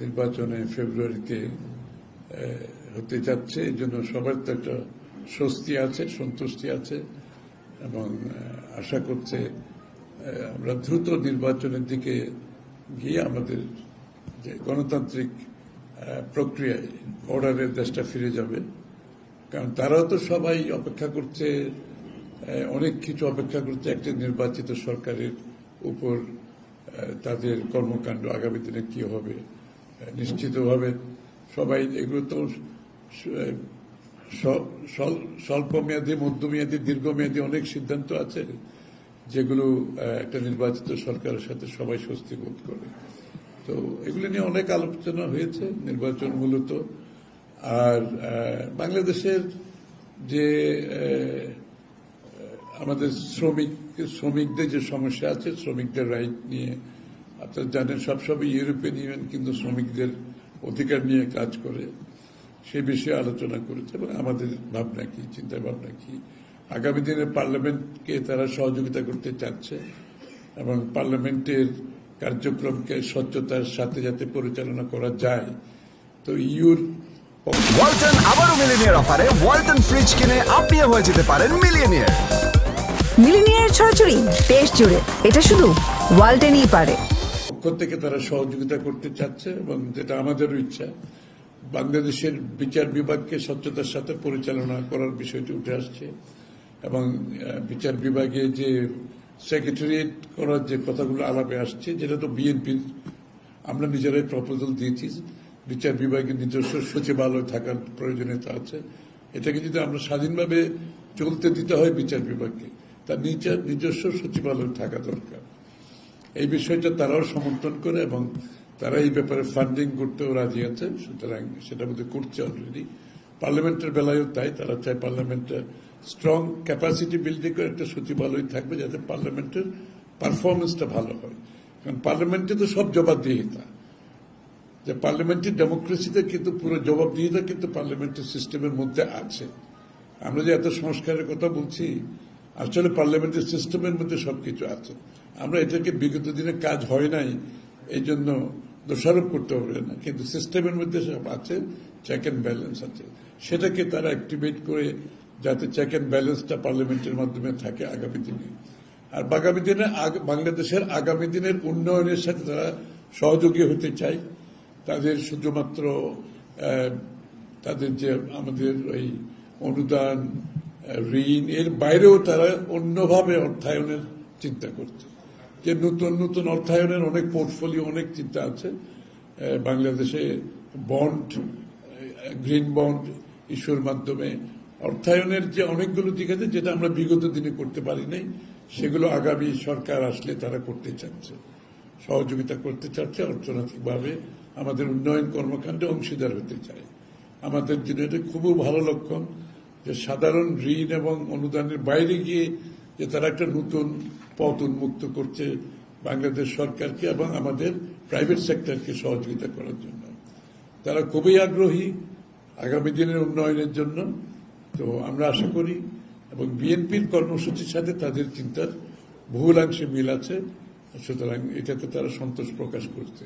নির্বাচনে ফেব্রুয়ারিতে হতে যাচ্ছে। এই জন্য সবার তো একটা স্বস্তি আছে, সন্তুষ্টি আছে এবং আশা করছে আমরা দ্রুত নির্বাচনের দিকে গিয়ে আমাদের যে গণতান্ত্রিক প্রক্রিয়ায় অর্ডারের দেশটা ফিরে যাবে। কারণ তারাও তো সবাই অপেক্ষা করছে, অনেক কিছু অপেক্ষা করছে একটা নির্বাচিত সরকারের উপর তাদের কর্মকাণ্ড আগামী দিনে কি হবে। নিশ্চিতভাবে সবাই এগুলো তো স্বল্প মেয়াদী, মধ্যমেয়াদী, দীর্ঘমেয়াদী অনেক সিদ্ধান্ত আছে যেগুলো একটা নির্বাচিত সরকারের সাথে সবাই স্বস্তি বোধ করে। তো এগুলো নিয়ে অনেক আলোচনা হয়েছে নির্বাচন মূলত। আর বাংলাদেশের যে আমাদের শ্রমিকদের যে সমস্যা আছে, শ্রমিকদের রাইট নিয়ে আপনারা জানেন সবসময় ইউরোপিয়ান ইউনিয়ন কিন্তু শ্রমিকদের অধিকার নিয়ে কাজ করে, সে বিষয়ে আলোচনা করেছে এবং আমাদের ভাবনা কি, চিন্তা ভাবনা কি। আগামী দিনে পার্লামেন্টকে তারা সহযোগিতা করতে চাচ্ছে এবং পার্লামেন্টের কার্যক্রমকে স্বচ্ছতার সাথে যাতে পরিচালনা করা যায়। তো ইউর ওয়ালটন আবারও মিলিনিয়ার অফারে ওয়ালটন ফ্রিজ কিনে আপনিও হয়ে যেতে পারেন মিলিয়নিয়ার। মিলিনিয়ার ছড়াছড়ি দেশ জুড়ে, এটা শুধু ওয়ালটনই পারে। পক্ষ থেকে তারা সহযোগিতা করতে চাচ্ছে এবং যেটা আমাদেরও ইচ্ছা, বাংলাদেশের বিচার বিভাগকে স্বচ্ছতার সাথে পরিচালনা করার বিষয়টি উঠে আসছে এবং বিচার বিভাগে যে সেক্রেটারিয়েট করার যে কথাগুলো আলাপে আসছে, যেটা তো বিএনপির আমরা নিজেরাই প্রপোজাল দিয়েছি, বিচার বিভাগের নিজস্ব সচিবালয় থাকার প্রয়োজনীয়তা আছে। এটাকে যদি আমরা স্বাধীনভাবে চলতে দিতে হয় বিচার বিভাগকে, তার নিজস্ব সচিবালয় থাকা দরকার। এই বিষয়টা তারাও সমর্থন করে এবং তারা এই ব্যাপারে ফান্ডিং করতেও রাজি আছে। সুতরাং সেটা বোধহয় করছে অলরেডি। পার্লামেন্টের বেলায়ও তাই, তারা চায় পার্লামেন্টের স্ট্রং ক্যাপাসিটি বিল্ডিং করে একটা সচিবালয় থাকবে যাতে পার্লামেন্টের পারফরমেন্সটা ভালো হয়। কারণ পার্লামেন্টে তো সব জবাবদিহিতা, যে পার্লামেন্টের ডেমোক্রেসিতে কিন্তু পুরো জবাবদিহিতা কিন্তু পার্লামেন্টের সিস্টেমের মধ্যে আছে। আমরা যে এত সংস্কারের কথা বলছি, আসলে পার্লামেন্টের সিস্টেমের মধ্যে সবকিছু আছে। আমরা এটাকে বিগত দিনে কাজ হয় নাই এই জন্য দোষারোপ করতে পারবে না, কিন্তু সিস্টেমের মধ্যে সব আছে, চেক অ্যান্ড ব্যালেন্স আছে। সেটাকে তারা অ্যাক্টিভেট করে যাতে চেক অ্যান্ড ব্যালেন্সটা পার্লামেন্টের মাধ্যমে থাকে আগামী দিনে। আর আগামী দিনে বাংলাদেশের আগামী দিনের উন্নয়নের সাথে তারা সহযোগী হতে চায়। তাদের শুধুমাত্র তাদের যে আমাদের ওই অনুদান, ঋণ, এর বাইরেও তারা অন্যভাবে অর্থায়নের চিন্তা করছে। যে নতুন নতুন অর্থায়নের অনেক পোর্টফোলিও, অনেক চিন্তা আছে। বাংলাদেশে বন্ড, গ্রিন বন্ড ইস্যুর মাধ্যমে অর্থায়নের যে অনেকগুলো দিক আছে যেটা আমরা বিগত দিনে করতে পারি নাই, সেগুলো আগামী সরকার আসলে তারা করতে চাচ্ছে, সহযোগিতা করতে চাচ্ছে। অর্থনৈতিকভাবে আমাদের উন্নয়ন কর্মকাণ্ডে অংশীদার হতে চায়। আমাদের জন্য এটা খুবই ভালো লক্ষণ যে সাধারণ ঋণ এবং অনুদানের বাইরে গিয়ে যে তারা একটা নতুন পথ উন্মুক্ত করছে বাংলাদেশ সরকারকে এবং আমাদের প্রাইভেট সেক্টরকে সহযোগিতা করার জন্য। তারা খুবই আগ্রহী আগামী দিনের উন্নয়নের জন্য। তো আমরা আশা করি এবং বিএনপির কর্মসূচির সাথে তাদের চিন্তার বহুলাংশে মিল আছে, সুতরাং এটাতে তারা সন্তোষ প্রকাশ করছে।